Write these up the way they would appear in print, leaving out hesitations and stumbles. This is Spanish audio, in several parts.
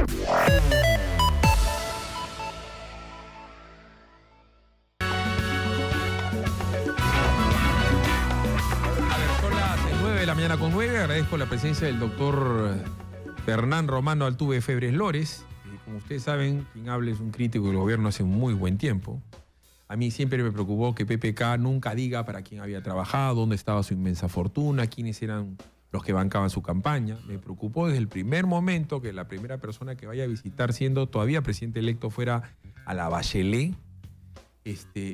9:09. Agradezco la presencia del doctor Fernán Romano Altuve Febres Lores. Como ustedes saben, quien habla es un crítico del gobierno hace un muy buen tiempo. A mí siempre me preocupó que PPK nunca diga para quién había trabajado, dónde estaba su inmensa fortuna, quiénes eran los que bancaban su campaña. Me preocupó desde el primer momento que la primera persona que vaya a visitar, siendo todavía presidente electo, fuera a la Bachelet.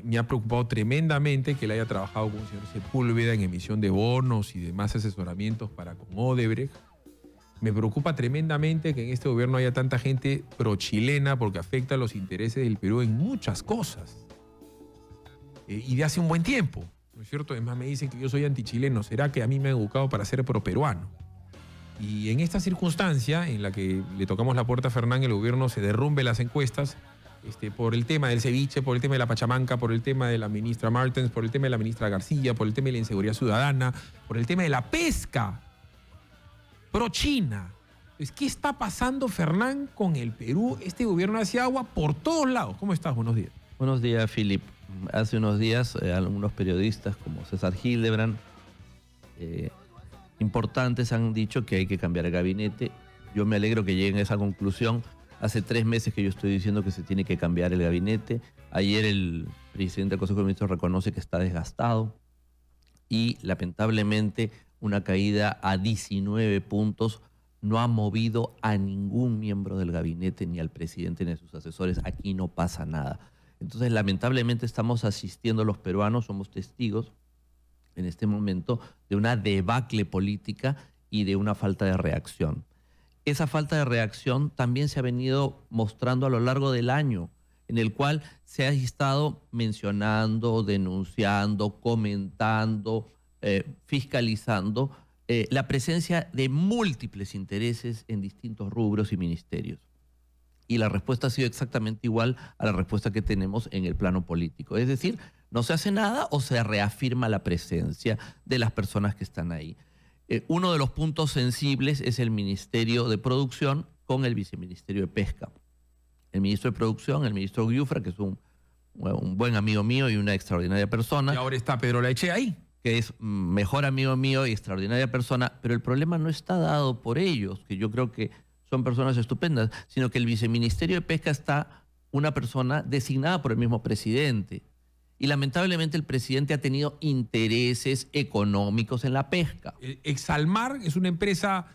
Me ha preocupado tremendamente que él haya trabajado con el señor Sepúlveda en emisión de bonos y demás asesoramientos para con Odebrecht. Me preocupa tremendamente que en este gobierno haya tanta gente pro-chilena porque afecta a los intereses del Perú en muchas cosas. Y de hace un buen tiempo, ¿no es cierto? Además me dicen que yo soy antichileno. ¿Será que a mí me han educado para ser pro-peruano? Y en esta circunstancia en la que le tocamos la puerta a Fernán, el gobierno se derrumbe las encuestas, por el tema del ceviche, por el tema de la pachamanca, por el tema de la ministra Martens, por el tema de la ministra García, por el tema de la inseguridad ciudadana, por el tema de la pesca pro-China. ¿Qué está pasando, Fernán, con el Perú? Este gobierno hace agua por todos lados. ¿Cómo estás? Buenos días. Buenos días, Philip. Hace unos días algunos periodistas como César Hildebrand, importantes, han dicho que hay que cambiar el gabinete. Yo me alegro que lleguen a esa conclusión. Hace 3 meses que yo estoy diciendo que se tiene que cambiar el gabinete. Ayer el presidente del Consejo de Ministros reconoce que está desgastado y lamentablemente una caída a 19 puntos no ha movido a ningún miembro del gabinete, ni al presidente ni a sus asesores. Aquí no pasa nada. Entonces, lamentablemente estamos asistiendo los peruanos, somos testigos en este momento de una debacle política y de una falta de reacción. Esa falta de reacción también se ha venido mostrando a lo largo del año, en el cual se ha estado mencionando, denunciando, comentando, fiscalizando la presencia de múltiples intereses en distintos rubros y ministerios. Y la respuesta ha sido exactamente igual a la respuesta que tenemos en el plano político. Es decir, no se hace nada o se reafirma la presencia de las personas que están ahí. Uno de los puntos sensibles es el Ministerio de Producción con el Viceministerio de Pesca. El ministro de Producción, el ministro Giuffra, que es un buen amigo mío y una extraordinaria persona. Y ahora está Pedro Laiche ahí. Que es mejor amigo mío y extraordinaria persona, pero el problema no está dado por ellos, que yo creo que son personas estupendas, sino que el Viceministerio de Pesca está una persona designada por el mismo presidente. Y lamentablemente el presidente ha tenido intereses económicos en la pesca. Exalmar es una empresa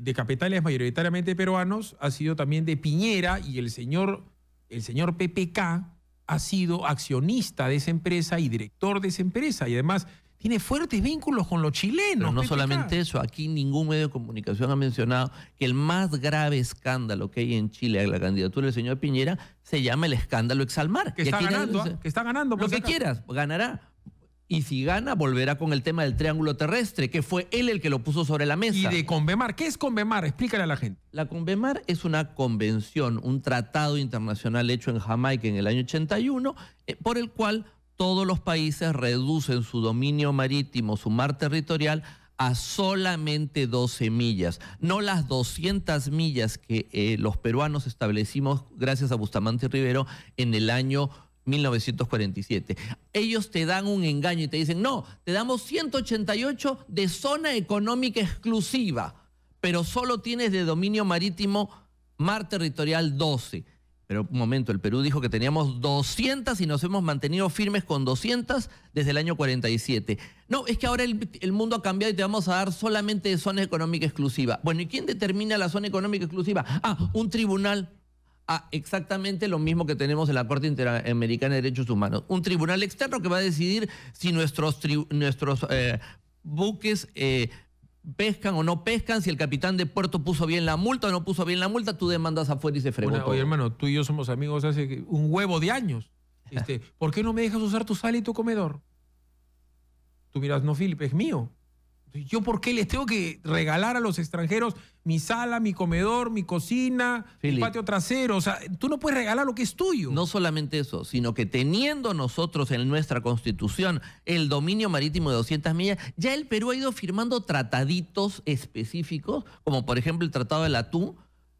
de capitales mayoritariamente peruanos, ha sido también de Piñera, y el señor PPK ha sido accionista de esa empresa y director de esa empresa, y además tiene fuertes vínculos con los chilenos. Pero no PPK. solamente eso, aquí ningún medio de comunicación ha mencionado que el más grave escándalo que hay en Chile a la candidatura del señor Piñera se llama el escándalo Exalmar. Que está ganando, que está ganando. Lo que quieras, ganará. Y si gana, volverá con el tema del triángulo terrestre, que fue él el que lo puso sobre la mesa. Y de Convemar. ¿Qué es Convemar? Explícale a la gente. La Convemar es una convención, un tratado internacional hecho en Jamaica en el año 81, por el cual todos los países reducen su dominio marítimo, su mar territorial, a solamente 12 millas. No las 200 millas que los peruanos establecimos gracias a Bustamante Rivero en el año 1947. Ellos te dan un engaño y te dicen, no, te damos 188 de zona económica exclusiva, pero solo tienes de dominio marítimo mar territorial 12. Pero un momento, el Perú dijo que teníamos 200 y nos hemos mantenido firmes con 200 desde el año 47. No, es que ahora el mundo ha cambiado y te vamos a dar solamente zona económica exclusiva. Bueno, ¿y quién determina la zona económica exclusiva? Un tribunal. Exactamente lo mismo que tenemos en la Corte Interamericana de Derechos Humanos. Un tribunal externo que va a decidir si nuestros buques pescan o no pescan, si el capitán de puerto puso bien la multa o no puso bien la multa, tú demandas afuera y se fregó todo. Oye, hermano, tú y yo somos amigos hace un huevo de años. ¿Por qué no me dejas usar tu sala y tu comedor? Tú miras, no, Philip, es mío. ¿Yo por qué les tengo que regalar a los extranjeros mi sala, mi comedor, mi cocina, mi patio trasero? O sea, tú no puedes regalar lo que es tuyo. No solamente eso, sino que teniendo nosotros en nuestra Constitución el dominio marítimo de 200 millas, ya el Perú ha ido firmando trataditos específicos, como por ejemplo el Tratado del Atún,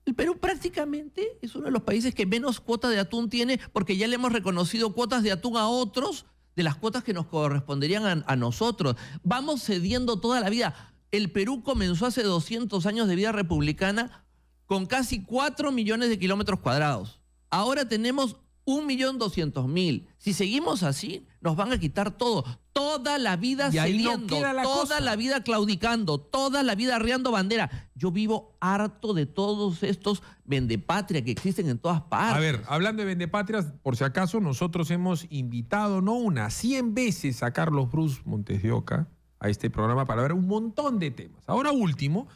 El Perú prácticamente es uno de los países que menos cuota de atún tiene porque ya le hemos reconocido cuotas de atún a otros de las cuotas que nos corresponderían a nosotros. Vamos cediendo toda la vida. El Perú comenzó hace 200 años de vida republicana con casi 4 millones de kilómetros cuadrados. Ahora tenemos 1.200.000. Si seguimos así, nos van a quitar todo. Toda la vida cediendo, toda la vida claudicando, toda la vida arriando bandera. Yo vivo harto de todos estos vendepatria que existen en todas partes. A ver, hablando de vendepatrias, por si acaso, nosotros hemos invitado, no una, 100 veces a Carlos Bruce Montes de Oca a este programa para ver un montón de temas. Ahora último,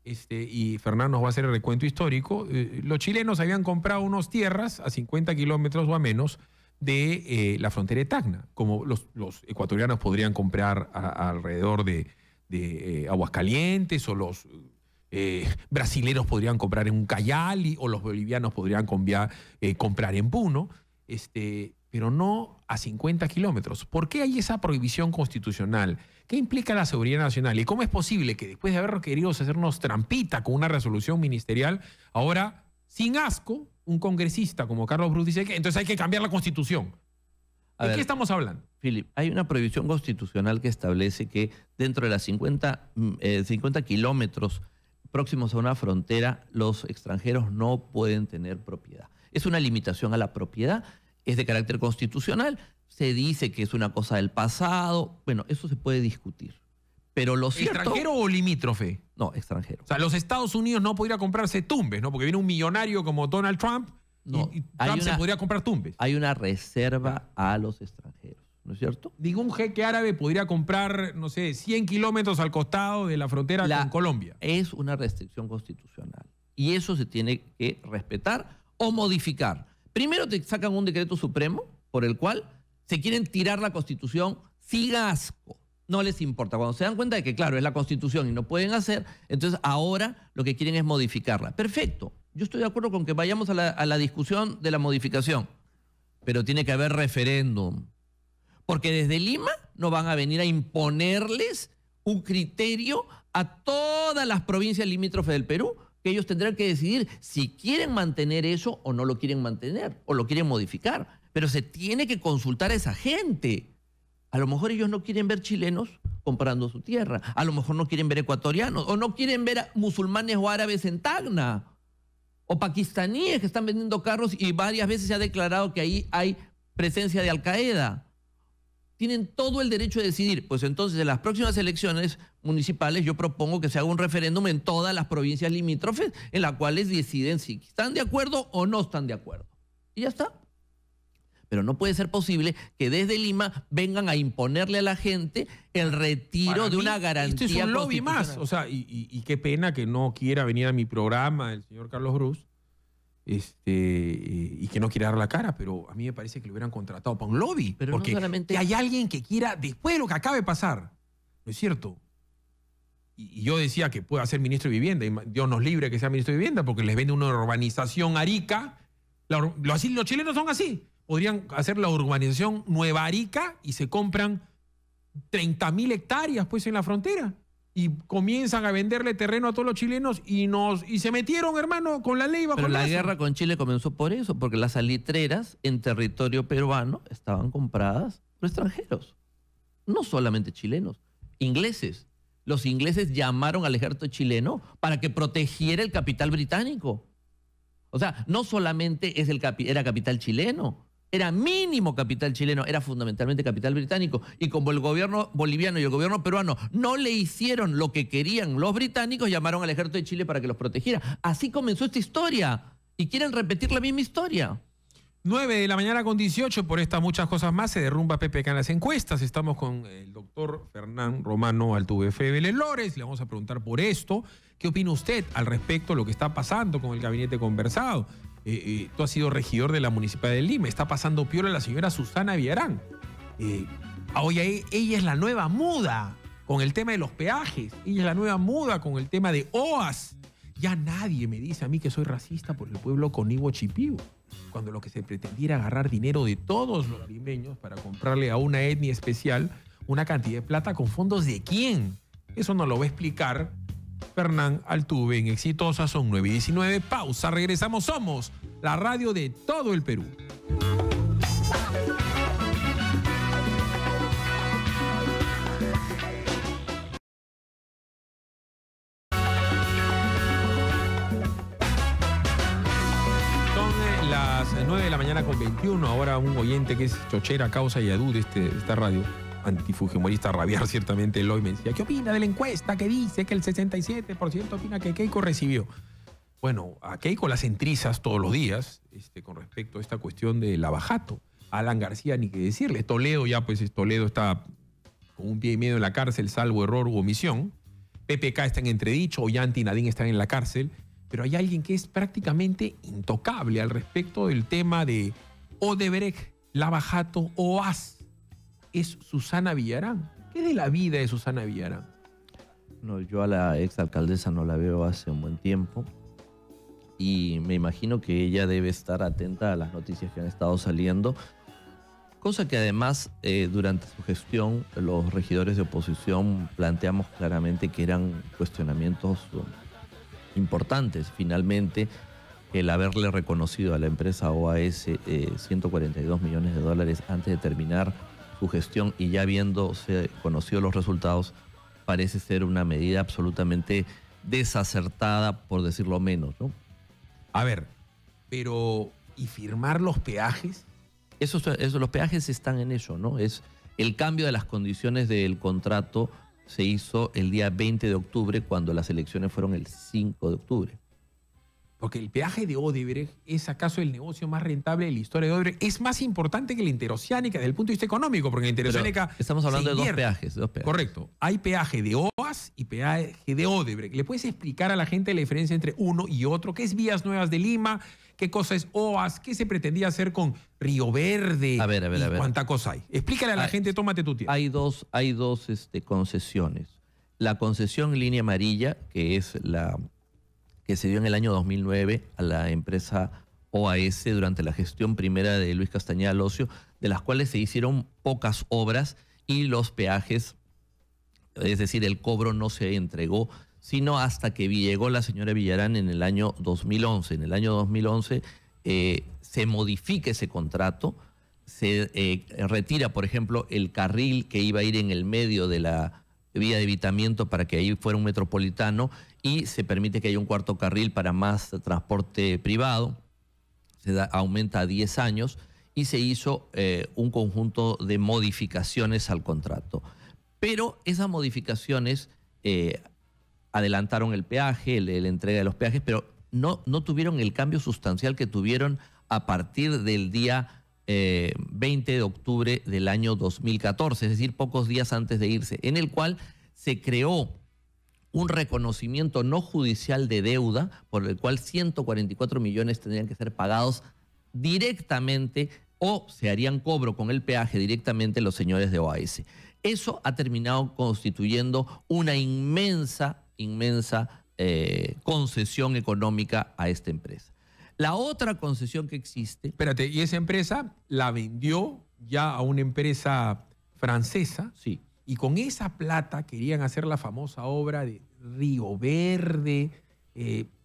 y Fernando nos va a hacer el recuento histórico, los chilenos habían comprado unas tierras a 50 kilómetros o a menos de la frontera de Tacna, como los ecuatorianos podrían comprar alrededor de Aguascalientes, o los brasileros podrían comprar en Ucayali, o los bolivianos podrían comprar en Puno, pero no a 50 kilómetros. ¿Por qué hay esa prohibición constitucional? ¿Qué implica la seguridad nacional? ¿Y cómo es posible que después de haber querido hacernos trampita con una resolución ministerial, ahora, sin asco, un congresista como Carlos Bruce dice que entonces hay que cambiar la Constitución? ¿De qué estamos hablando? Philip, hay una prohibición constitucional que establece que dentro de las 50 kilómetros próximos a una frontera, los extranjeros no pueden tener propiedad. Es una limitación a la propiedad, es de carácter constitucional, se dice que es una cosa del pasado, bueno, eso se puede discutir. Pero lo cierto... ¿Extranjero o limítrofe? No, extranjero. O sea, los Estados Unidos no podría comprarse tumbes, ¿no? Porque viene un millonario como Donald Trump y Trump se podría comprar tumbes. Hay una reserva a los extranjeros, ¿no es cierto? Ningún jeque árabe podría comprar, no sé, 100 kilómetros al costado de la frontera con Colombia. Es una restricción constitucional y eso se tiene que respetar o modificar. Primero te sacan un decreto supremo por el cual se quieren tirar la Constitución sin asco. No les importa. Cuando se dan cuenta de que, claro, es la Constitución y no pueden hacer, entonces ahora lo que quieren es modificarla. Perfecto. Yo estoy de acuerdo con que vayamos a la discusión de la modificación, pero tiene que haber referéndum. Porque desde Lima no van a venir a imponerles un criterio a todas las provincias limítrofes del Perú, que ellos tendrán que decidir si quieren mantener eso o no lo quieren mantener, o lo quieren modificar. Pero se tiene que consultar a esa gente. A lo mejor ellos no quieren ver chilenos comprando su tierra. A lo mejor no quieren ver ecuatorianos. O no quieren ver a musulmanes o árabes en Tacna. O pakistaníes que están vendiendo carros y varias veces se ha declarado que ahí hay presencia de Al-Qaeda. Tienen todo el derecho de decidir. Pues entonces en las próximas elecciones municipales yo propongo que se haga un referéndum en todas las provincias limítrofes en las cuales deciden si están de acuerdo o no están de acuerdo. Y ya está. Pero no puede ser posible que desde Lima vengan a imponerle a la gente el retiro de una garantía. Esto es un lobby más. O sea, y qué pena que no quiera venir a mi programa el señor Carlos Bruce y que no quiera dar la cara, pero a mí me parece que lo hubieran contratado para un lobby. Pero porque no solamente... hay alguien que quiera, después de lo que acabe de pasar, ¿no es cierto? Y yo decía que pueda ser ministro de Vivienda, y Dios nos libre que sea ministro de Vivienda, porque les vende una urbanización Arica. Los chilenos son así. Podrían hacer la urbanización Nueva Arica y se compran 30.000 hectáreas pues en la frontera y comienzan a venderle terreno a todos los chilenos y se metieron, hermano, con la ley bajo Pero el la brazo. guerra con Chile comenzó por eso, porque las salitreras en territorio peruano estaban compradas por extranjeros, no solamente chilenos, ingleses. Los ingleses llamaron al ejército chileno para que protegiera el capital británico. O sea, no solamente era capital chileno, era mínimo capital chileno, era fundamentalmente capital británico. Y como el gobierno boliviano y el gobierno peruano no le hicieron lo que querían los británicos, llamaron al ejército de Chile para que los protegiera. Así comenzó esta historia. Y quieren repetir la misma historia. 9:18 a.m. Por estas muchas cosas más se derrumba PPK en las encuestas. Estamos con el doctor Fernán Romano Altuve Febres Lores. Le vamos a preguntar por esto. ¿Qué opina usted al respecto de lo que está pasando con el gabinete conversado? Tú has sido regidor de la Municipalidad de Lima. Está pasando piola la señora Susana Villarán. Oye, ella es la nueva muda con el tema de los peajes. Ella es la nueva muda con el tema de OAS. Ya nadie me dice a mí que soy racista por el pueblo conigua Chipibo, cuando lo que se pretendía era agarrar dinero de todos los limeños para comprarle a una etnia especial una cantidad de plata con fondos de quién. Eso nos lo va a explicar Fernán Altuve en Exitosa. Son 9:19. Pausa, regresamos. Somos la radio de todo el Perú. Las 9 de la mañana con 21. Ahora un oyente que es chochera, causa y adú de esta radio, antifujimorista rabiar ciertamente, Eloy, me decía, ¿qué opina de la encuesta que dice que el 67% opina que Keiko recibió? Bueno, a Keiko la centrizas todos los días con respecto a esta cuestión de lavajato. Alan García, ni qué decirle. Toledo ya, pues Toledo está con un pie y medio en la cárcel, salvo error u omisión. PPK está en entredicho, Ollanta y Nadine están en la cárcel. Pero hay alguien que es prácticamente intocable al respecto del tema de Odebrecht, lavajato, OAS. Es Susana Villarán. ¿Qué es de la vida de Susana Villarán? No, yo a la exalcaldesa no la veo hace un buen tiempo y me imagino que ella debe estar atenta a las noticias que han estado saliendo, cosa que además durante su gestión los regidores de oposición planteamos claramente que eran cuestionamientos importantes. Finalmente, el haberle reconocido a la empresa OAS 142 millones de dólares antes de terminar su gestión y ya habiéndose conocido los resultados, parece ser una medida absolutamente desacertada, por decirlo menos, ¿no? A ver, pero ¿y firmar los peajes? Eso, los peajes están en eso, ¿no? Es el cambio de las condiciones del contrato. Se hizo el día 20 de octubre cuando las elecciones fueron el 5 de octubre. Porque el peaje de Odebrecht es acaso el negocio más rentable de la historia de Odebrecht. Es más importante que la interoceánica desde el punto de vista económico, porque la interoceánica... Pero estamos hablando de dos peajes. Correcto. Hay peaje de OAS y peaje de Odebrecht. ¿Le puedes explicar a la gente la diferencia entre uno y otro? ¿Qué es Vías Nuevas de Lima? ¿Qué cosa es OAS? ¿Qué se pretendía hacer con Río Verde? A ver. ¿Cuánta cosa hay? Explícale a la gente, tómate tu tiempo. Hay dos concesiones. La concesión Línea Amarilla, que es la que se dio en el año 2009 a la empresa OAS durante la gestión primera de Luis Castañeda Locio, de las cuales se hicieron pocas obras y los peajes, es decir, el cobro no se entregó, sino hasta que llegó la señora Villarán en el año 2011. En el año 2011 se modifica ese contrato, se retira, por ejemplo, el carril que iba a ir en el medio de la vía de evitamiento para que ahí fuera un metropolitano y se permite que haya un cuarto carril para más transporte privado. Aumenta a 10 años y se hizo un conjunto de modificaciones al contrato. Pero esas modificaciones adelantaron el peaje, la entrega de los peajes, pero no tuvieron el cambio sustancial que tuvieron a partir del día 20 de octubre del año 2014, es decir, pocos días antes de irse, en el cual se creó un reconocimiento no judicial de deuda por el cual 144 millones tendrían que ser pagados directamente o se harían cobro con el peaje directamente los señores de OAS. Eso ha terminado constituyendo una inmensa concesión económica a esta empresa. La otra concesión que existe... Espérate, ¿y esa empresa la vendió ya a una empresa francesa? Sí. Y con esa plata querían hacer la famosa obra de Río Verde.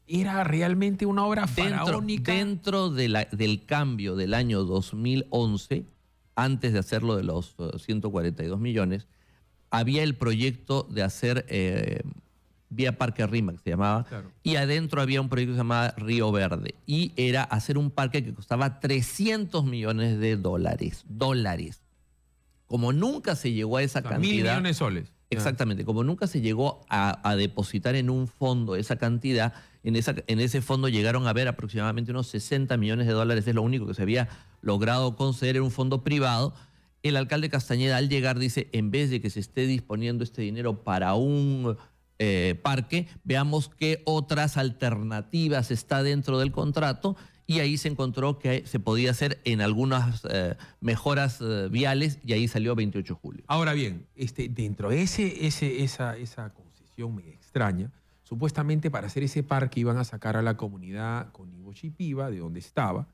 Era realmente una obra faraónica. Dentro del cambio del año 2011, antes de hacerlo de los 142 millones, había el proyecto de hacer Vía Parque Rímac, se llamaba, claro. Y adentro había un proyecto que se llamaba Río Verde, y era hacer un parque que costaba 300 millones de dólares. Como nunca se llegó a esa cantidad... 1.000 millones de soles. Exactamente, como nunca se llegó a depositar en un fondo esa cantidad, en ese fondo llegaron a haber aproximadamente unos 60 millones de dólares, es lo único que se había logrado conceder en un fondo privado. El alcalde Castañeda al llegar dice, en vez de que se esté disponiendo este dinero para un parque, veamos qué otras alternativas está dentro del contrato, y ahí se encontró que se podía hacer en algunas mejoras viales, y ahí salió 28 de julio. Ahora bien, dentro de esa concesión medio extraña, supuestamente para hacer ese parque iban a sacar a la comunidad Conibo-Chipiba, de donde estaba,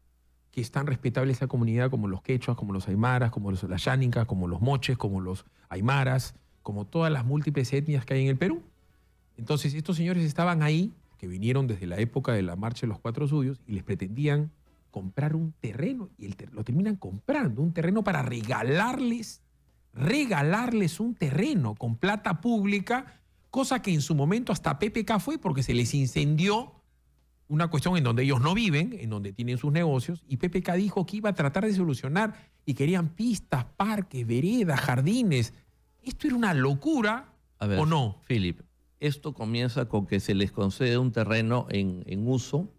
que es tan respetable esa comunidad como los quechuas, como los aymaras, como las yánicas, como los moches, como los aymaras, como todas las múltiples etnias que hay en el Perú. Entonces, estos señores estaban ahí, que vinieron desde la época de la Marcha de los Cuatro Suyos, y les pretendían comprar un terreno, y lo terminan comprando, un terreno para regalarles un terreno con plata pública, cosa que en su momento hasta PPK fue porque se les incendió una cuestión en donde ellos no viven, en donde tienen sus negocios, y PPK dijo que iba a tratar de solucionar y querían pistas, parques, veredas, jardines. ¿Esto era una locura o no? Philip, esto comienza con que se les concede un terreno en uso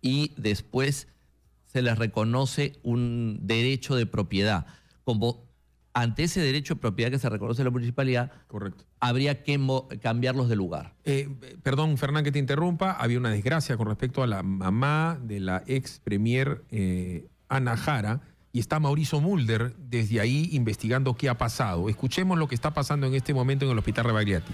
y después se les reconoce un derecho de propiedad. Como ante ese derecho de propiedad que se reconoce en la municipalidad, correcto, habría que cambiarlos de lugar. Perdón, Fernán, que te interrumpa. Había una desgracia con respecto a la mamá de la ex premier Ana Jara, y está Mauricio Mulder desde ahí investigando qué ha pasado. Escuchemos lo que está pasando en este momento en el Hospital Rebagliati.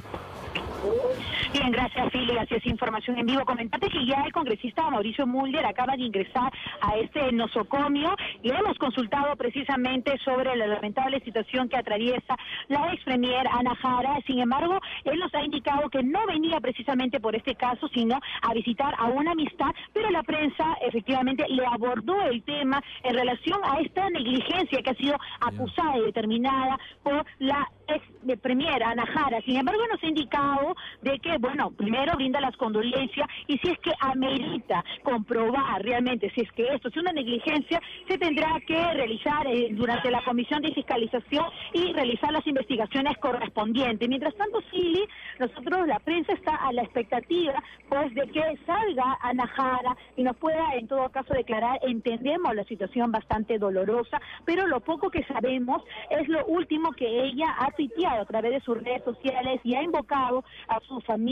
Bien, gracias, Fili. Así es, información en vivo. Comentarte que ya el congresista Mauricio Mulder acaba de ingresar a este nosocomio y hemos consultado precisamente sobre la lamentable situación que atraviesa la ex premier Ana Jara. Sin embargo, él nos ha indicado que no venía precisamente por este caso, sino a visitar a una amistad, pero la prensa efectivamente le abordó el tema en relación a esta negligencia que ha sido acusada y determinada por la ex premier Ana Jara. Sin embargo, nos ha indicado de que, bueno, primero brinda las condolencias y si es que amerita comprobar realmente si es que esto es una negligencia, se tendrá que realizar durante la comisión de fiscalización y realizar las investigaciones correspondientes. Mientras tanto, Silly, nosotros, la prensa está a la expectativa pues de que salga Ana Jara y nos pueda en todo caso declarar. Entendemos la situación bastante dolorosa, pero lo poco que sabemos es lo último que ella ha tuiteado a través de sus redes sociales y ha invocado a sus familias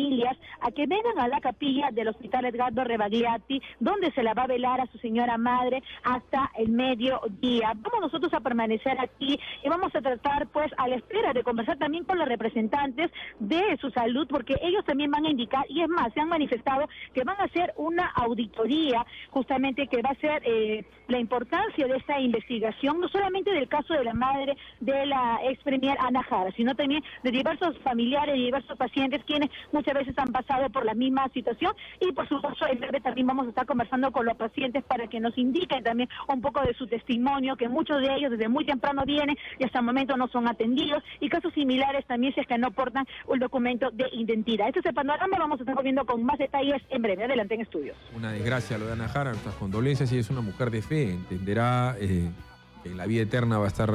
a que vengan a la capilla del Hospital Edgardo Rebagliati, donde se la va a velar a su señora madre hasta el mediodía. Vamos nosotros a permanecer aquí y vamos a tratar pues a la espera de conversar también con los representantes de su salud, porque ellos también van a indicar, y es más, se han manifestado que van a hacer una auditoría justamente que va a ser la importancia de esta investigación, no solamente del caso de la madre de la ex premier Ana Jara, sino también de diversos familiares y diversos pacientes quienes muchas veces han pasado por la misma situación. Y por supuesto en breve también vamos a estar conversando con los pacientes para que nos indiquen también un poco de su testimonio, que muchos de ellos desde muy temprano vienen y hasta el momento no son atendidos, y casos similares también si es que no portan un documento de identidad. Este es el panorama, vamos a estar viendo con más detalles en breve. Adelante en estudios. Una desgracia lo de Ana Jara, nuestras condolencias, y es una mujer de fe, entenderá que en la vida eterna va a estar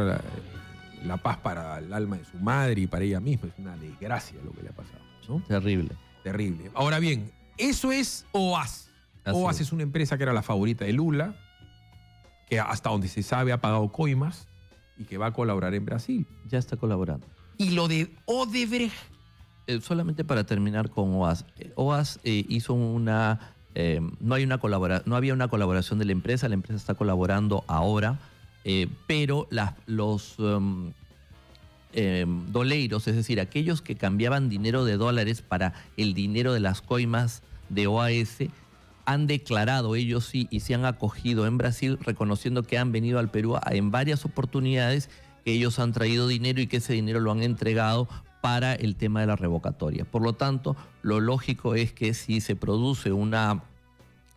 la paz para el alma de su madre y para ella misma. Es una desgracia lo que le ha pasado, ¿no? Terrible. Terrible. Ahora bien, eso es OAS. OAS es una empresa que era la favorita de Lula, que hasta donde se sabe ha pagado coimas y que va a colaborar en Brasil. Ya está colaborando. Y lo de Odebrecht. Solamente para terminar con OAS. OAS hizo una... no había una colaboración de la empresa está colaborando ahora, pero los doleiros, es decir, aquellos que cambiaban dinero de dólares para el dinero de las coimas de OAS, han declarado ellos sí y se han acogido en Brasil, reconociendo que han venido al Perú en varias oportunidades, que ellos han traído dinero y que ese dinero lo han entregado para el tema de la revocatoria. Por lo tanto, lo lógico es que si se produce una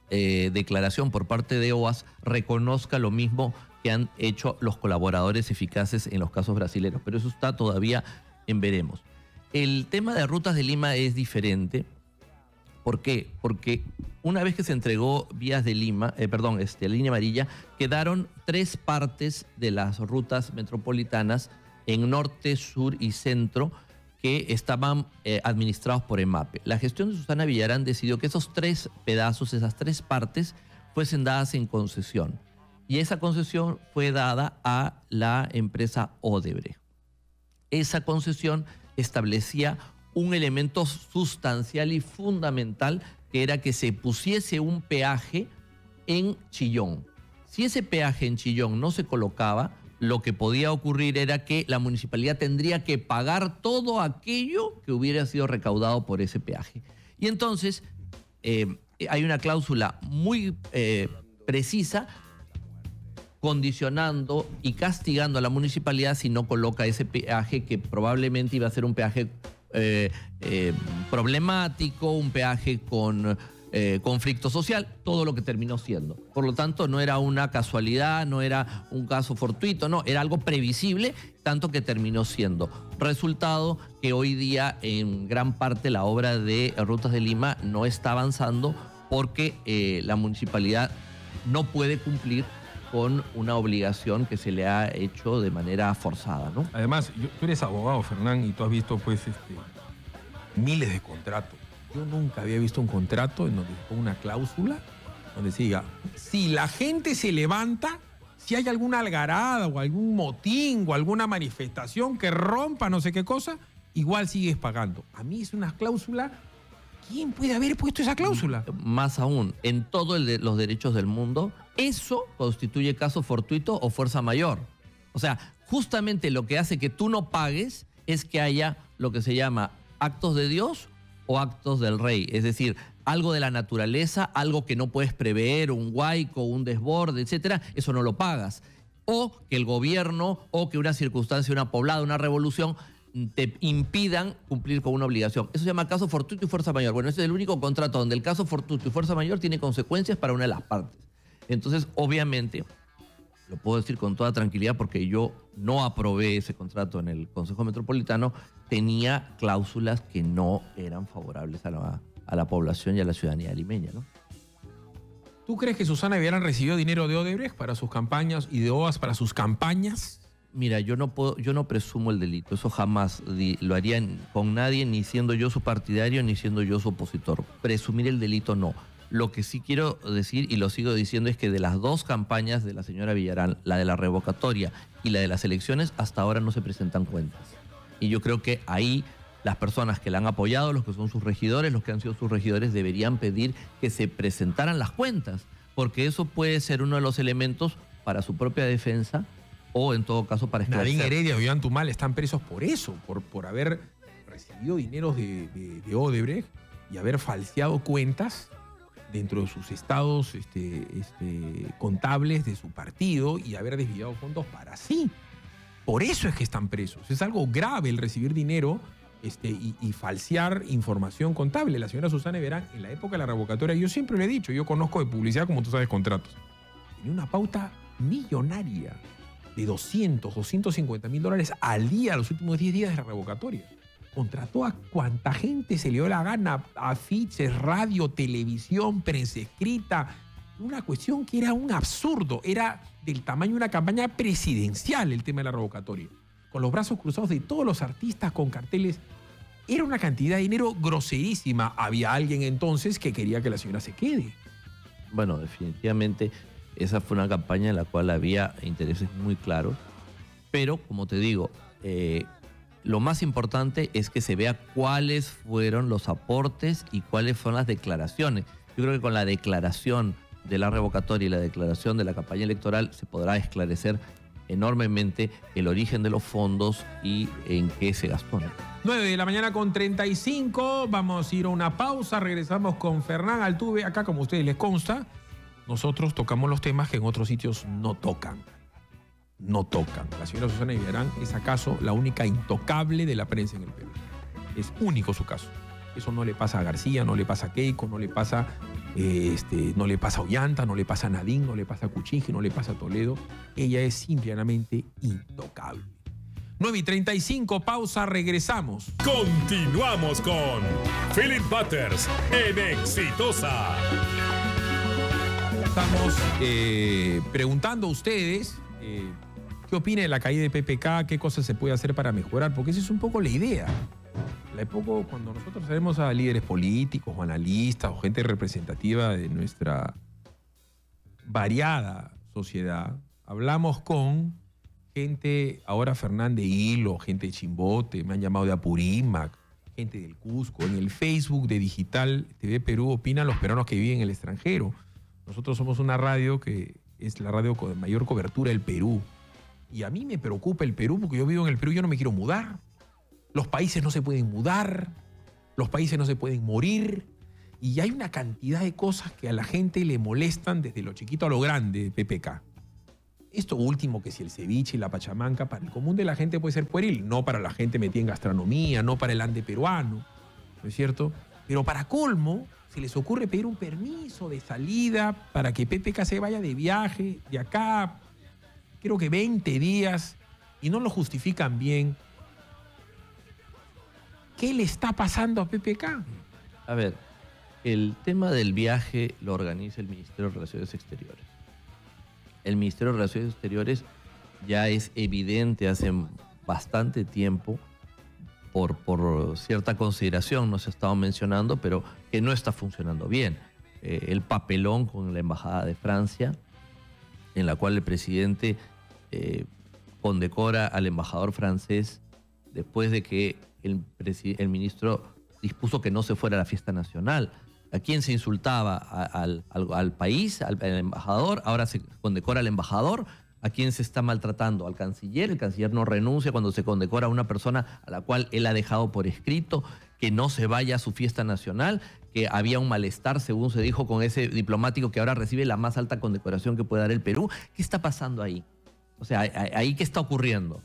declaración por parte de OAS, reconozca lo mismo que han hecho los colaboradores eficaces en los casos brasileños. Pero eso está todavía en veremos. El tema de Rutas de Lima es diferente. ¿Por qué? Porque una vez que se entregó Vías de Lima, la línea amarilla, quedaron 3 partes de las rutas metropolitanas en norte, sur y centro que estaban administrados por EMAPE. La gestión de Susana Villarán decidió que esos 3 pedazos, esas 3 partes, fuesen dadas en concesión. Y esa concesión fue dada a la empresa Odebrecht. Esa concesión establecía un elemento sustancial y fundamental, que era que se pusiese un peaje en Chillón. Si ese peaje en Chillón no se colocaba, lo que podía ocurrir era que la municipalidad tendría que pagar todo aquello que hubiera sido recaudado por ese peaje. Y entonces hay una cláusula muy precisa condicionando y castigando a la municipalidad si no coloca ese peaje, que probablemente iba a ser un peaje problemático, un peaje con conflicto social, todo lo que terminó siendo. Por lo tanto, no era una casualidad, no era un caso fortuito, no, era algo previsible, tanto que terminó siendo. Resultado que hoy día en gran parte la obra de Rutas de Lima no está avanzando porque la municipalidad no puede cumplir con una obligación que se le ha hecho de manera forzada, ¿no? Además, tú eres abogado, Fernán, y tú has visto pues miles de contratos. Yo nunca había visto un contrato en donde ponga una cláusula donde se diga, si la gente se levanta, si hay alguna algarada o algún motín o alguna manifestación que rompa no sé qué cosa, igual sigues pagando. A mí es una cláusula. ¿Quién puede haber puesto esa cláusula? Más aún, en todos los derechos del mundo, eso constituye caso fortuito o fuerza mayor. O sea, justamente lo que hace que tú no pagues es que haya lo que se llama actos de Dios o actos del rey. Es decir, algo de la naturaleza, algo que no puedes prever, un huaico, un desborde, etcétera, eso no lo pagas. O que el gobierno o que una circunstancia, una poblada, una revolución te impidan cumplir con una obligación. Eso se llama caso fortuito y fuerza mayor. Bueno, ese es el único contrato donde el caso fortuito y fuerza mayor tiene consecuencias para una de las partes. Entonces, obviamente, lo puedo decir con toda tranquilidad porque yo no aprobé ese contrato en el Consejo Metropolitano, tenía cláusulas que no eran favorables a la población y a la ciudadanía limeña, ¿no? ¿Tú crees que Susana Villarán recibió dinero de Odebrecht para sus campañas y de OAS para sus campañas? Mira, yo no presumo el delito, eso jamás lo haría con nadie, ni siendo yo su partidario, ni siendo yo su opositor. Presumir el delito no. Lo que sí quiero decir, y lo sigo diciendo, es que de las dos campañas de la señora Villarán, la de la revocatoria y la de las elecciones, hasta ahora no se presentan cuentas. Y yo creo que ahí las personas que la han apoyado, los que son sus regidores, los que han sido sus regidores, deberían pedir que se presentaran las cuentas, porque eso puede ser uno de los elementos para su propia defensa o, en todo caso, para esclarecer. Nadine Heredia y Ollanta Humala están presos por eso, por haber recibido dineros de Odebrecht y haber falseado cuentas dentro de sus estados contables de su partido y haber desviado fondos para sí. Por eso es que están presos. Es algo grave el recibir dinero y falsear información contable. La señora Susana Villarán, en la época de la revocatoria, yo siempre le he dicho, yo conozco de publicidad, como tú sabes, contratos. Tenía una pauta millonaria de 250 mil dólares al día los últimos 10 días de la revocatoria. Contrató a cuanta gente se le dio la gana, afiches, radio, televisión, prensa escrita. Una cuestión que era un absurdo, era del tamaño de una campaña presidencial el tema de la revocatoria. Con los brazos cruzados de todos los artistas con carteles. Era una cantidad de dinero groserísima. Había alguien entonces que quería que la señora se quede. Bueno, definitivamente esa fue una campaña en la cual había intereses muy claros. Pero, como te digo, lo más importante es que se vea cuáles fueron los aportes y cuáles fueron las declaraciones. Yo creo que con la declaración de la revocatoria y la declaración de la campaña electoral se podrá esclarecer enormemente el origen de los fondos y en qué se gastó, ¿no? 9 de la mañana con 35, vamos a ir a una pausa, regresamos con Fernán Altuve. Acá, como a ustedes les consta, nosotros tocamos los temas que en otros sitios no tocan. No tocan. La señora Susana Villarán es acaso la única intocable de la prensa en el Perú. Es único su caso. Eso no le pasa a García, no le pasa a Keiko, no le pasa a Ollanta, no le pasa a Nadine, no le pasa a Kuczynski, no le pasa a Toledo. Ella es simplemente intocable. 9:35, pausa, regresamos. Continuamos con Philip Butters en Exitosa. Estamos preguntando a ustedes qué opina de la caída de PPK, qué cosas se puede hacer para mejorar, porque esa es un poco la idea. La época cuando nosotros tenemos a líderes políticos o analistas o gente representativa de nuestra variada sociedad, hablamos con gente, ahora Fernán de Hilo, gente de Chimbote, me han llamado de Apurímac, gente del Cusco, en el Facebook de Digital TV Perú opinan los peruanos que viven en el extranjero. Nosotros somos una radio que es la radio con mayor cobertura del Perú. Y a mí me preocupa el Perú porque yo vivo en el Perú y yo no me quiero mudar. Los países no se pueden mudar, los países no se pueden morir. Y hay una cantidad de cosas que a la gente le molestan desde lo chiquito a lo grande de PPK. Esto último, que si el ceviche y la pachamanca, para el común de la gente puede ser pueril, no para la gente metida en gastronomía, no para el ande peruano, ¿no es cierto? Pero para colmo, se les ocurre pedir un permiso de salida para que PPK se vaya de viaje de acá, creo que 20 días, y no lo justifican bien. ¿Qué le está pasando a PPK? A ver, el tema del viaje lo organiza el Ministerio de Relaciones Exteriores. El Ministerio de Relaciones Exteriores ya es evidente hace bastante tiempo, por cierta consideración, no se ha estado mencionando, pero que no está funcionando bien. El papelón con la Embajada de Francia, en la cual el presidente condecora al embajador francés después de que el ministro dispuso que no se fuera a la fiesta nacional. ¿A quién se insultaba? Al país, al embajador. Ahora se condecora al embajador. ¿A quién se está maltratando? Al canciller. El canciller no renuncia cuando se condecora a una persona a la cual él ha dejado por escrito que no se vaya a su fiesta nacional, que había un malestar, según se dijo, con ese diplomático que ahora recibe la más alta condecoración que puede dar el Perú. ¿Qué está pasando ahí? O sea, ¿ahí qué está ocurriendo?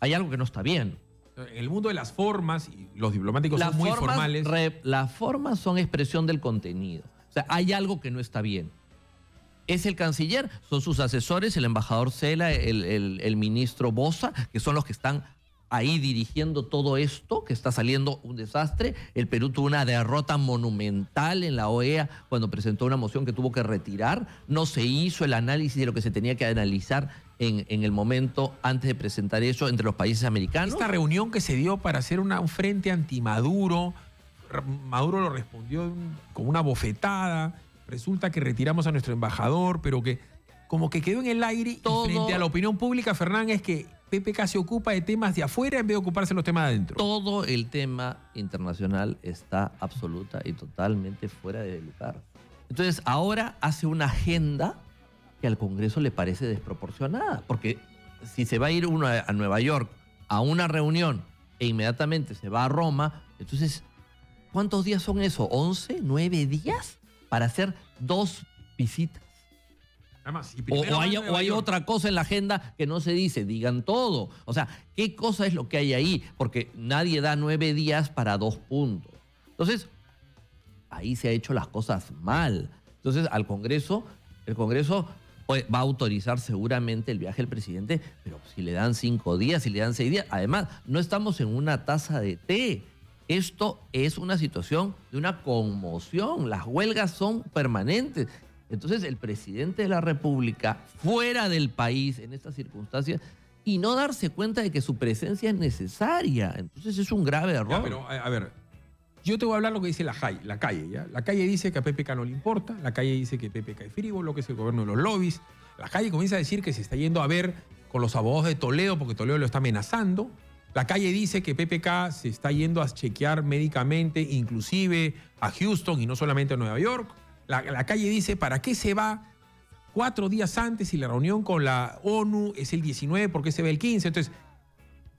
Hay algo que no está bien. En el mundo de las formas, y los diplomáticos son muy formales. Las formas son expresión del contenido. O sea, hay algo que no está bien. Es el canciller, son sus asesores, el embajador Cela, el ministro Boza, que son los que están ahí dirigiendo todo esto, que está saliendo un desastre. El Perú tuvo una derrota monumental en la OEA cuando presentó una moción que tuvo que retirar. No se hizo el análisis de lo que se tenía que analizar en el momento antes de presentar eso entre los países americanos. Esta reunión que se dio para hacer un frente anti-Maduro, Maduro lo respondió con una bofetada. Resulta que retiramos a nuestro embajador, pero que como que quedó en el aire. Y frente a la opinión pública, Fernán, es que PPK se ocupa de temas de afuera en vez de ocuparse de los temas de adentro. Todo el tema internacional está absoluta y totalmente fuera de lugar. Entonces ahora hace una agenda que al Congreso le parece desproporcionada, porque si se va a ir uno a Nueva York a una reunión e inmediatamente se va a Roma, entonces, ¿cuántos días son eso? ¿11? ¿9 días? Para hacer 2 visitas. Además, si o hay otra cosa en la agenda que no se dice, digan todo. O sea, ¿qué cosa es lo que hay ahí? Porque nadie da 9 días para 2 puntos. Entonces, ahí se ha hecho las cosas mal. Entonces, al Congreso, el Congreso va a autorizar seguramente el viaje del presidente, pero si le dan 5 días, si le dan 6 días. Además, no estamos en una taza de té. Esto es una situación de una conmoción. Las huelgas son permanentes. Entonces, el presidente de la República, fuera del país en estas circunstancias, y no darse cuenta de que su presencia es necesaria. Entonces, es un grave error. Ya, pero, a ver, yo te voy a hablar lo que dice la calle, ¿ya? La calle dice que a PPK no le importa, la calle dice que PPK es frívolo, que es el gobierno de los lobbies. La calle comienza a decir que se está yendo a ver con los abogados de Toledo porque Toledo lo está amenazando. La calle dice que PPK se está yendo a chequear médicamente, inclusive a Houston y no solamente a Nueva York. La calle dice, ¿para qué se va 4 días antes y la reunión con la ONU es el 19? ¿Por qué se va el 15? Entonces,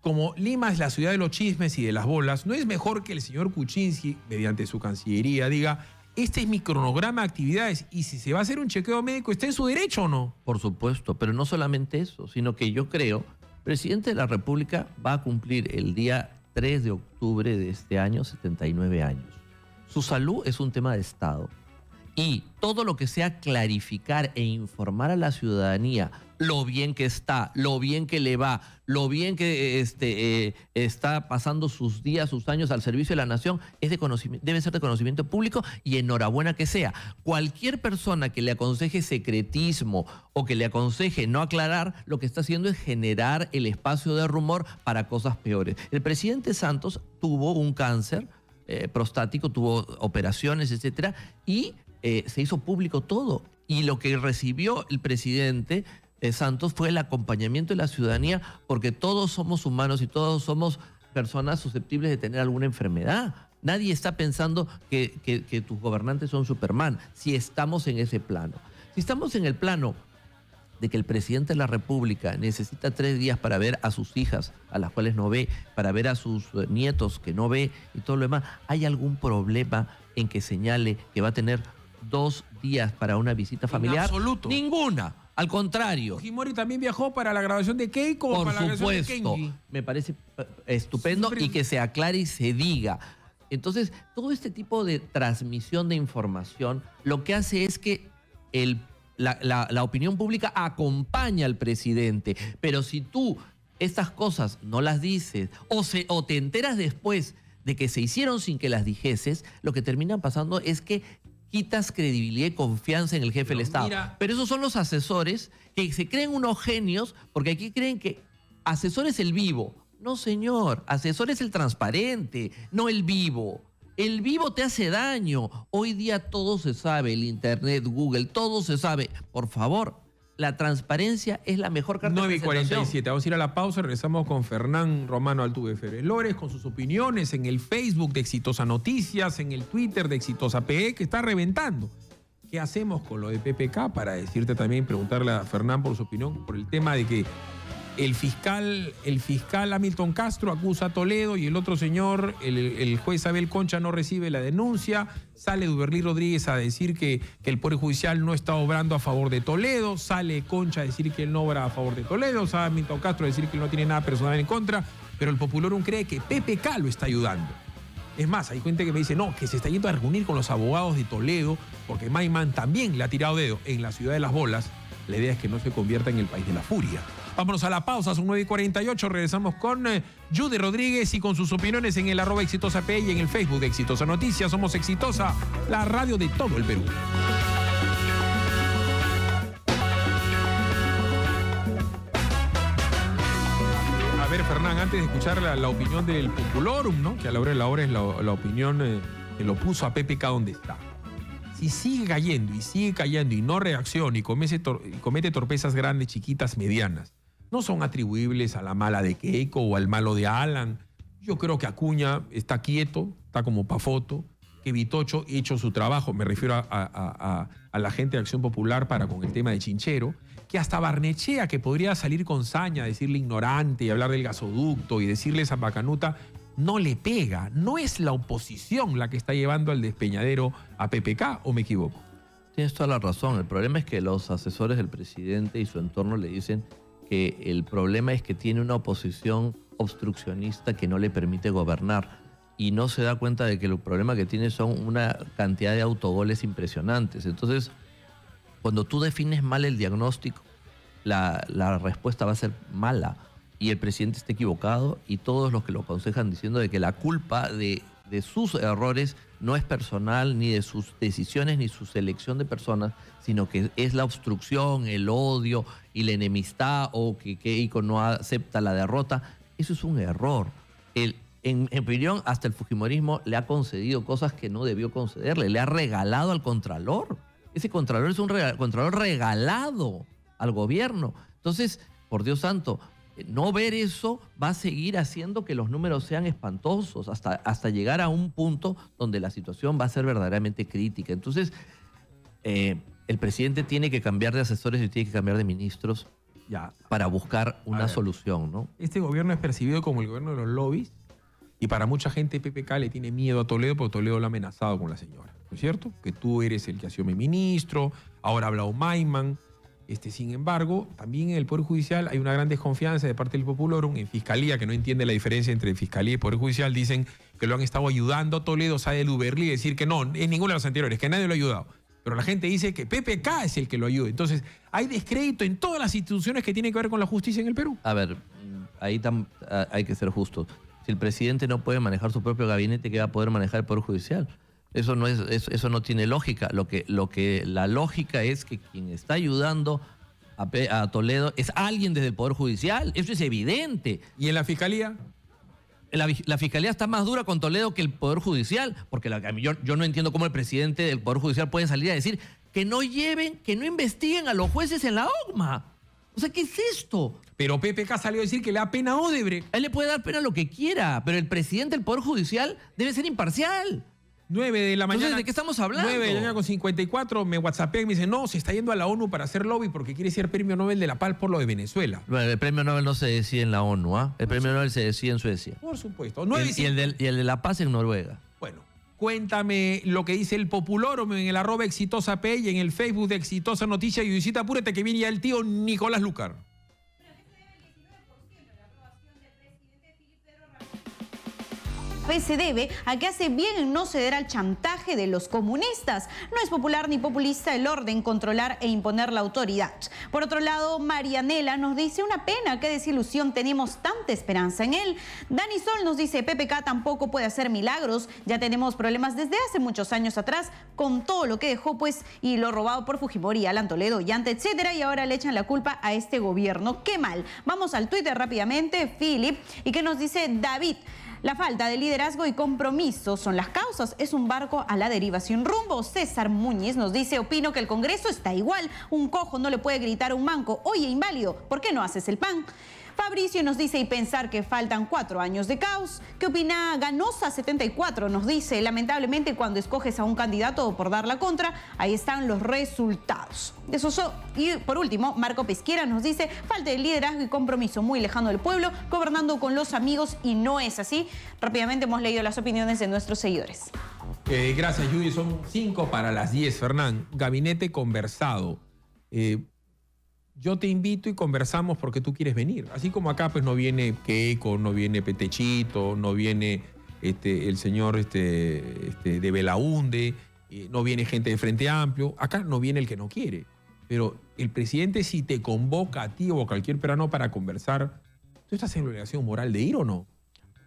como Lima es la ciudad de los chismes y de las bolas, ¿no es mejor que el señor Kuczynski, mediante su cancillería, diga, este es mi cronograma de actividades y si se va a hacer un chequeo médico, ¿está en su derecho o no? Por supuesto, pero no solamente eso, sino que yo creo, el presidente de la República va a cumplir el día 3 de octubre de este año 79 años. Su salud es un tema de Estado. Y todo lo que sea clarificar e informar a la ciudadanía lo bien que está, lo bien que le va, lo bien que está pasando sus días, sus años al servicio de la nación, debe ser de conocimiento público y enhorabuena que sea. Cualquier persona que le aconseje secretismo o que le aconseje no aclarar, lo que está haciendo es generar el espacio de rumor para cosas peores. El presidente Santos tuvo un cáncer prostático, tuvo operaciones, etcétera, y se hizo público todo. Y lo que recibió el presidente Santos fue el acompañamiento de la ciudadanía, porque todos somos humanos y todos somos personas susceptibles de tener alguna enfermedad. Nadie está pensando que tus gobernantes son Superman, si estamos en ese plano. Si estamos en el plano de que el presidente de la República necesita 3 días para ver a sus hijas, a las cuales no ve, para ver a sus nietos que no ve y todo lo demás, ¿hay algún problema en que señale que va a tener 2 garantías para una visita familiar? En absoluto. Ninguna. Al contrario. Fujimori también viajó para la grabación de Keiko. Por para la supuesto. grabación de Kenji. Me parece estupendo y que se aclare y se diga. Entonces, todo este tipo de transmisión de información lo que hace es que la opinión pública acompaña al presidente. Pero si tú estas cosas no las dices o te enteras después de que se hicieron sin que las dijeses, lo que termina pasando es que quitas credibilidad y confianza en el jefe del Estado. Pero esos son los asesores que se creen unos genios, porque aquí creen que asesor es el vivo. No, señor, asesor es el transparente, no el vivo. El vivo te hace daño. Hoy día todo se sabe, el internet, Google, todo se sabe. Por favor, la transparencia es la mejor carta de presentación. 9:47. Vamos a ir a la pausa. Regresamos con Fernán Romano Altuve Febres Lores, con sus opiniones en el Facebook de Exitosa Noticias, en el Twitter de Exitosa PE, que está reventando. ¿Qué hacemos con lo de PPK? Para decirte también, preguntarle a Fernán por su opinión, por el tema de que el fiscal Hamilton Castro acusa a Toledo y el otro señor, el juez Abel Concha, no recibe la denuncia. Sale Duberlí Rodríguez a decir que el Poder Judicial no está obrando a favor de Toledo. Sale Concha a decir que él no obra a favor de Toledo. Sale Hamilton Castro a decir que él no tiene nada personal en contra. Pero el Populorum cree que PPK lo está ayudando. Es más, hay gente que me dice, no, que se está yendo a reunir con los abogados de Toledo porque Maiman también le ha tirado dedo en la ciudad de las bolas. La idea es que no se convierta en el país de la furia. Vámonos a la pausa, son 9:48. Regresamos con Judy Rodríguez y con sus opiniones en el @ExitosaP y en el Facebook de Exitosa Noticias. Somos Exitosa, la radio de todo el Perú. A ver, Fernán, antes de escuchar la opinión del Populorum, ¿no? Que a la hora de la hora es la opinión que lo puso a PPK donde está. Si sigue cayendo y no reacciona y comete torpezas grandes, chiquitas, medianas, no son atribuibles a la mala de Keiko o al malo de Alan. Yo creo que Acuña está quieto, está como pa' foto, que Vitocho ha hecho su trabajo, me refiero a la gente de Acción Popular para con el tema de Chinchero, que hasta Barnechea, que podría salir con saña, decirle ignorante y hablar del gasoducto y decirle esa bacanuta, no le pega. No es la oposición la que está llevando al despeñadero a PPK, ¿o me equivoco? Tienes toda la razón. El problema es que los asesores del presidente y su entorno le dicen que el problema es que tiene una oposición obstruccionista que no le permite gobernar y no se da cuenta de que el problema que tiene son una cantidad de autogoles impresionantes. Entonces, cuando tú defines mal el diagnóstico, la respuesta va a ser mala y el presidente está equivocado y todos los que lo aconsejan diciendo de que la culpa de sus errores no es personal, ni de sus decisiones, ni su selección de personas, sino que es la obstrucción, el odio y la enemistad, o que Keiko no acepta la derrota. Eso es un error. En opinión, hasta el fujimorismo le ha concedido cosas que no debió concederle. Le ha regalado al Contralor. Ese Contralor es un Contralor regalado al gobierno. Entonces, por Dios santo, no ver eso va a seguir haciendo que los números sean espantosos hasta llegar a un punto donde la situación va a ser verdaderamente crítica. Entonces, el presidente tiene que cambiar de asesores y tiene que cambiar de ministros para buscar una solución, ¿no? Este gobierno es percibido como el gobierno de los lobbies y para mucha gente PPK le tiene miedo a Toledo porque Toledo lo ha amenazado con la señora, ¿no es cierto? Que tú eres el que ha sido mi ministro, ahora ha hablado Maiman. Sin embargo, también en el Poder Judicial hay una gran desconfianza de parte del Populorum. En Fiscalía, que no entiende la diferencia entre Fiscalía y Poder Judicial, dicen que lo han estado ayudando a Toledo. Sale el Duberlí decir que no, es ninguno de los anteriores, que nadie lo ha ayudado. Pero la gente dice que PPK es el que lo ayuda. Entonces, hay descrédito en todas las instituciones que tienen que ver con la justicia en el Perú. A ver, ahí hay que ser justos. Si el presidente no puede manejar su propio gabinete, ¿qué va a poder manejar el Poder Judicial? Eso no tiene lógica. La lógica es que quien está ayudando a Toledo es alguien desde el Poder Judicial. Eso es evidente. ¿Y en la Fiscalía? La Fiscalía está más dura con Toledo que el Poder Judicial, porque yo no entiendo cómo el presidente del Poder Judicial puede salir a decir que no investiguen a los jueces en la OCMA. O sea, ¿qué es esto? Pero PPK salió a decir que le da pena a Odebrecht. A él le puede dar pena lo que quiera, pero el presidente del Poder Judicial debe ser imparcial. 9 de la mañana. Entonces, ¿de qué estamos hablando? 9 de la mañana con 54, me whatsappé y me dice, no, se está yendo a la ONU para hacer lobby porque quiere ser premio Nobel de la Paz por lo de Venezuela. Bueno, el premio Nobel no se decide en la ONU, ¿ah? El premio Nobel se decide en Suecia. Por supuesto. Y el de la Paz en Noruega. Bueno, cuéntame lo que dice el Populórum en el @exitosap y en el Facebook de Exitosa Noticia. Y visita, apúrate que viene ya el tío Nicolás Lucar. Se debe a que hace bien en no ceder al chantaje de los comunistas. No es popular ni populista el orden controlar e imponer la autoridad. Por otro lado, Marianela nos dice: una pena, qué desilusión, tenemos tanta esperanza en él. Dani Sol nos dice: PPK tampoco puede hacer milagros, ya tenemos problemas desde hace muchos años atrás con todo lo que dejó pues y lo robado por Fujimori, Alan Toledo, Llanta, etcétera, y ahora le echan la culpa a este gobierno. Qué mal. Vamos al Twitter rápidamente, Philip, y qué nos dice David. La falta de liderazgo y compromiso son las causas. Es un barco a la deriva sin rumbo. César Muñiz nos dice: opino que el Congreso está igual. Un cojo no le puede gritar a un manco: oye, inválido, ¿por qué no haces el pan? Fabricio nos dice: y pensar que faltan 4 años de caos. ¿Qué opina Ganosa74? Nos dice: lamentablemente cuando escoges a un candidato por dar la contra, ahí están los resultados. Y por último, Marco Pesquera nos dice: falta de liderazgo y compromiso, muy lejano del pueblo, gobernando con los amigos, y no es así. Rápidamente hemos leído las opiniones de nuestros seguidores. Gracias, Judy. Son 5 para las 10, Fernán. Gabinete conversado. Yo te invito y conversamos porque tú quieres venir. Así como acá pues no viene Keiko, no viene Petechito, no viene el señor de Belaunde, no viene gente de Frente Amplio. Acá no viene el que no quiere. Pero el presidente, si te convoca a ti o a cualquier peruano para conversar, ¿tú estás en la obligación moral de ir o no?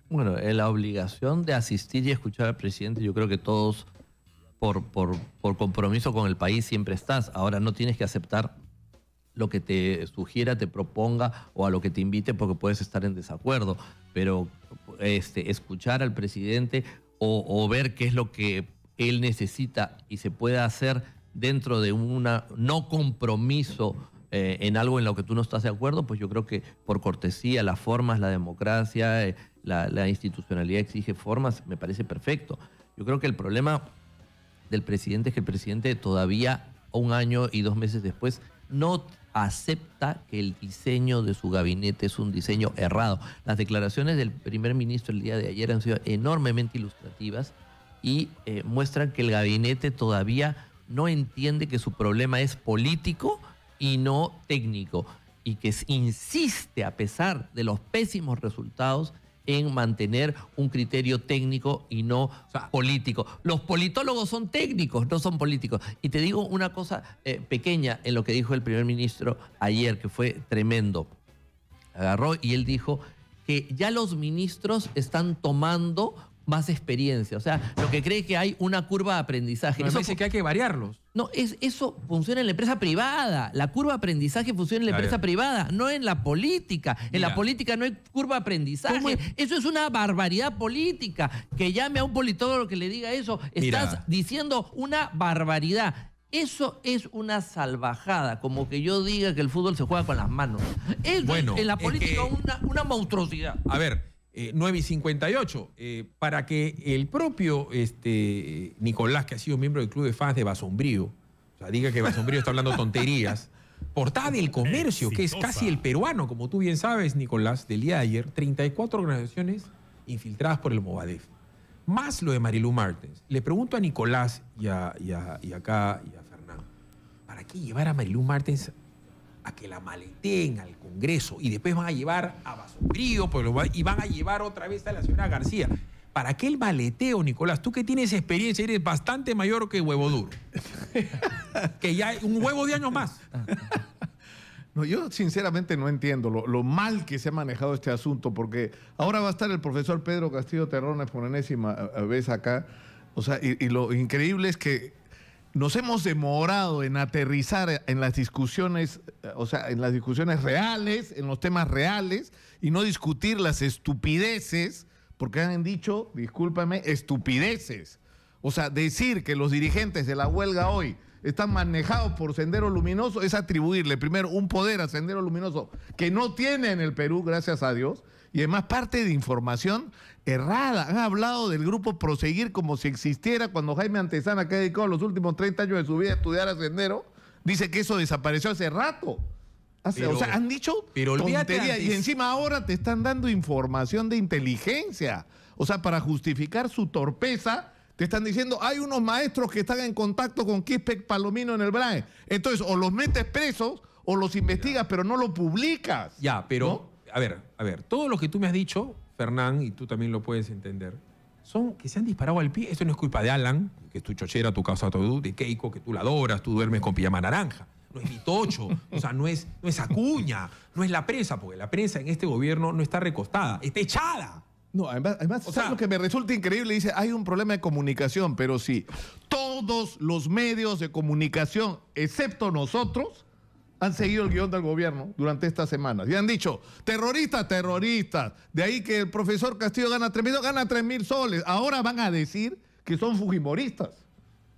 Bueno, en la obligación de asistir y escuchar al presidente, yo creo que todos por compromiso con el país siempre estás. Ahora no tienes que aceptar lo que te sugiera, te proponga o a lo que te invite, porque puedes estar en desacuerdo. Pero escuchar al presidente o ver qué es lo que él necesita y se puede hacer dentro de un no compromiso en algo en lo que tú no estás de acuerdo, pues yo creo que por cortesía, las formas, la democracia, la institucionalidad exige formas, me parece perfecto. Yo creo que el problema del presidente es que el presidente todavía 1 año y 2 meses después no acepta que el diseño de su gabinete es un diseño errado. Las declaraciones del primer ministro el día de ayer han sido enormemente ilustrativas y muestran que el gabinete todavía no entiende que su problema es político y no técnico, y que insiste, a pesar de los pésimos resultados, en mantener un criterio técnico y no político. Los politólogos son técnicos, no son políticos. Y te digo una cosa pequeña en lo que dijo el primer ministro ayer, que fue tremendo. Agarró y él dijo que ya los ministros están tomando más experiencia. O sea, lo que cree que hay una curva de aprendizaje. Eso dice que hay que variarlos. No, eso funciona en la empresa privada. La curva de aprendizaje funciona en la empresa privada, no en la política. En la política no hay curva de aprendizaje. Eso es una barbaridad política. Que llame a un politólogo que le diga eso. Estás diciendo una barbaridad. Eso es una salvajada, como que yo diga que el fútbol se juega con las manos. Eso es en la política una monstruosidad. A ver, 9:58. Para que el propio Nicolás, que ha sido miembro del club de fans de Basombrío, o sea, diga que Basombrío está hablando tonterías, portada del Comercio, que es casi el peruano, como tú bien sabes, Nicolás, del día de ayer, 34 organizaciones infiltradas por el Movadef. Más lo de Marilu Martens. Le pregunto a Nicolás y a Fernando, ¿para qué llevar a Marilu Martens a que la maleteen al Congreso y después van a llevar a Basombrío y van a llevar otra vez a la señora García? ¿Para qué el maleteo, Nicolás? Tú que tienes experiencia, eres bastante mayor que Huevo Duro. Que ya un huevo de años más. No, yo sinceramente no entiendo lo mal que se ha manejado este asunto, porque ahora va a estar el profesor Pedro Castillo Terrones por enésima vez acá. O sea, y lo increíble es que nos hemos demorado en aterrizar en las discusiones, o sea, en las discusiones reales, en los temas reales, y no discutir las estupideces, porque han dicho, discúlpame, estupideces. O sea, decir que los dirigentes de la huelga hoy están manejados por Sendero Luminoso es atribuirle primero un poder a Sendero Luminoso que no tiene en el Perú, gracias a Dios, y además parte de información errada. Han hablado del grupo Proseguir como si existiera, cuando Jaime Antezana, que ha dedicado los últimos 30 años de su vida a estudiar a Sendero, dice que eso desapareció hace rato. O sea, han dicho tonterías y encima ahora te están dando información de inteligencia. O sea, para justificar su torpeza, Te están diciendo, hay unos maestros que están en contacto con Quispe Palomino en el BRAE. Entonces, o los metes presos o los investigas, pero no lo publicas. Ya, pero, ¿no? a ver, todo lo que tú me has dicho, Fernán, y tú también lo puedes entender, son que se han disparado al pie. Esto no es culpa de Alan, que es tu chochera, tu causa, de Keiko, que tú la adoras, tú duermes con pijama naranja. No es Vitocho, o sea, no es Acuña, no es la prensa, porque la prensa en este gobierno no está recostada, está echada. No, además O ¿sabes sea, lo que me resulta increíble? Dice, hay un problema de comunicación, pero sí, todos los medios de comunicación, excepto nosotros, han seguido el guión del gobierno durante estas semanas. Y han dicho, terroristas, terroristas. De ahí que el profesor Castillo gana 3.000 soles. Ahora van a decir que son fujimoristas.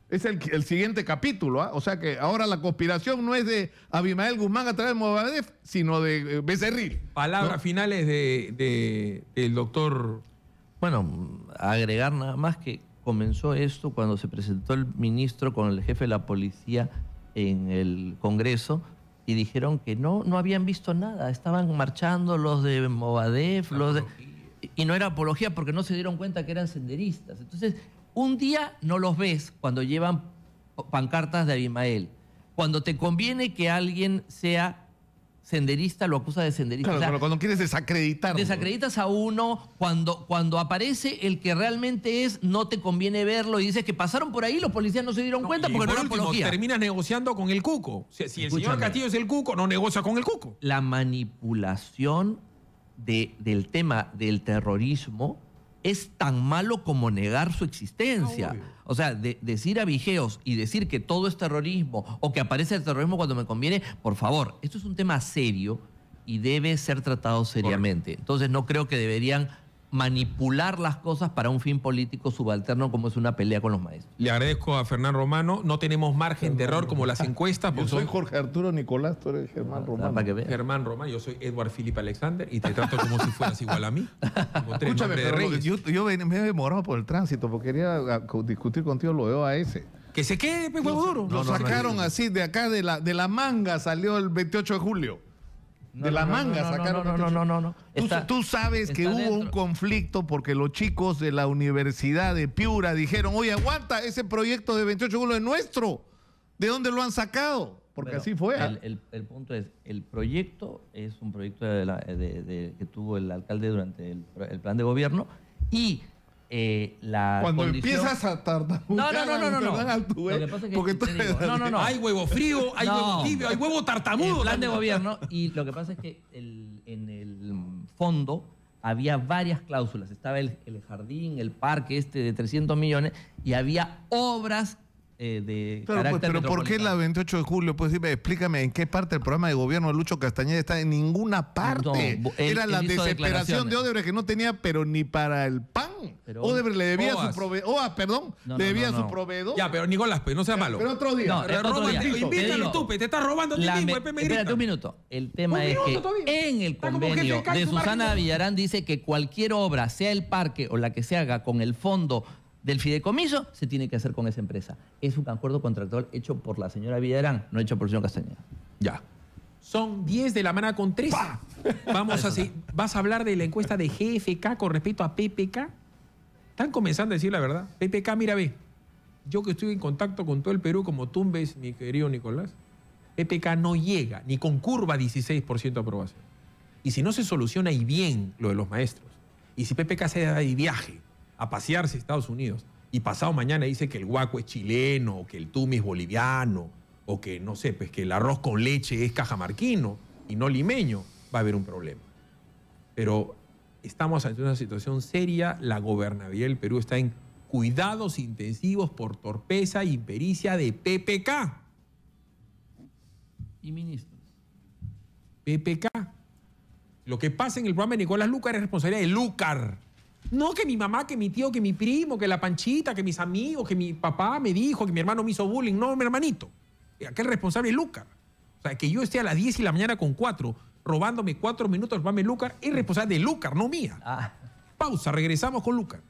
Es el siguiente capítulo, ¿ah? O sea que ahora la conspiración no es de Abimael Guzmán a través de Movadef, sino de Becerril. Palabras ¿no? finales del doctor. Bueno, agregar nada más que comenzó esto cuando se presentó el ministro con el jefe de la policía en el Congreso y dijeron que no habían visto nada. Estaban marchando los de Movadef, y no era apología porque no se dieron cuenta que eran senderistas. Entonces, un día no los ves cuando llevan pancartas de Abimael. Cuando te conviene que alguien sea senderista, lo acusa de senderista. Claro, O sea, pero cuando quieres desacreditar. desacreditas a uno, cuando aparece el que realmente es, no te conviene verlo y dices que pasaron por ahí, los policías no se dieron cuenta Y porque no por era último, apología. terminas negociando con el cuco. O sea, si el señor Escúchame. Castillo es el cuco, no negocia con el cuco. La manipulación del tema del terrorismo es tan malo como negar su existencia. Obvio. O sea, decir a Vigeos y decir que todo es terrorismo o que aparece el terrorismo cuando me conviene, por favor, esto es un tema serio y debe ser tratado seriamente. Entonces no creo que deberían manipular las cosas para un fin político subalterno como es una pelea con los maestros. Le agradezco a Fernán Romano. No tenemos margen de error como las encuestas. Yo Porque soy son Jorge Arturo Nicolás, tú eres Germán Romano. Para que veas. Germán Romano, yo soy Edward Philip Alexander y te trato como si fueras igual a mí. Tengo tres Escúchame, nombres de pero reyes. yo me he demorado por el tránsito porque quería discutir contigo lo de OAS. Que se quede, pues, huevo duro. Lo sacaron así de acá, de la manga, salió el 28 de julio. De la manga sacaron. No. Tú sabes que está hubo un dentro. conflicto porque los chicos de la Universidad de Piura dijeron, oye, aguanta, ese proyecto de 28 de julio es nuestro. ¿De dónde lo han sacado? Porque Bueno, así fue. El punto es, el proyecto es un proyecto que tuvo el alcalde durante el plan de gobierno y la Cuando condición... empiezas a tardar. No. Lo que pasa es que porque tú te digo, no. Hay huevo frío, hay huevo tibio, hay huevo tartamudo. El plan de también. gobierno, y lo que pasa es que en el fondo había varias cláusulas. Estaba el jardín, el parque de 300 millones, y había obras de Claro, pues, carácter pero ¿por qué la metropolitano. 28 de julio? Pues dime, explícame en qué parte del programa de gobierno de Lucho Castañeda está en ninguna parte. No, él Era la hizo desesperación declaraciones. de Odebrecht que no tenía, pero ni para el pan. Pero- Odebrecht le debía OAS. su proveedor. No, le debía no. su proveedor. Ya, pero Nicolás, pues no sea malo. Pero otro día. No, Pero otro róbate, día. invítalo Te digo, tú, te estás robando a ti mismo, después me espérate gritas. un minuto. El tema Un es minuto que todavía. en el Está como convenio jefe de su Susana marketing. Villarán dice que cualquier obra, sea el parque o la que se haga con el fondo del fideicomiso, se tiene que hacer con esa empresa. Es un acuerdo contractual hecho por la señora Villarán, no hecho por el señor Castañeda. Ya. Son 10 de la mañana con 13. ¿Vas a hablar de la encuesta de GFK con respecto a PPK? Están comenzando a decir la verdad. PPK, mira, ve. Yo que estoy en contacto con todo el Perú, como tú ves, mi querido Nicolás, PPK no llega ni con curva 16% de aprobación. Y si no se soluciona y bien lo de los maestros, y si PPK se da de viaje a pasearse a Estados Unidos y pasado mañana dice que el guaco es chileno, o que el tumi es boliviano, o que, no sé, pues que el arroz con leche es cajamarquino y no limeño, va a haber un problema. Pero estamos ante una situación seria, la gobernabilidad del Perú está en cuidados intensivos por torpeza e impericia de PPK. Y ministros. PPK. Lo que pasa en el programa de Nicolás Lúcar es responsabilidad de Lúcar. No que mi mamá, que mi tío, que mi primo, que la Panchita, que mis amigos, que mi papá me dijo, que mi hermano me hizo bullying. No, mi hermanito. Aquel responsable es Lúcar. O sea, que yo esté a las 10 de la mañana con 4, robándome 4 minutos del programa de Lúcar, es responsable de Lúcar, no mía. Pausa, regresamos con Lúcar.